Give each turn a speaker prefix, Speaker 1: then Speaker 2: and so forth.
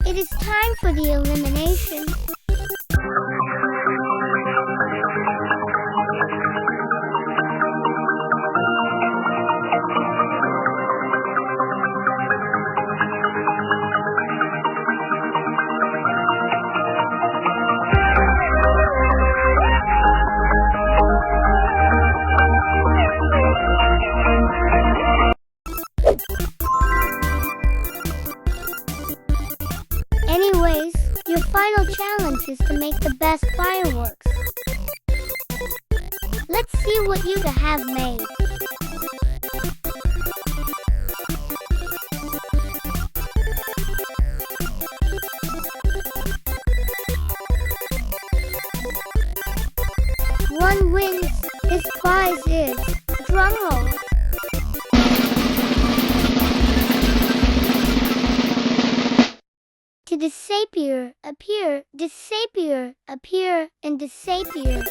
Speaker 1: It is time for the elimination. Anyways, your final challenge is to make the best fireworks. Let's see what you have made. One wins. His prize is drumroll. To disappear, appear, and disappear.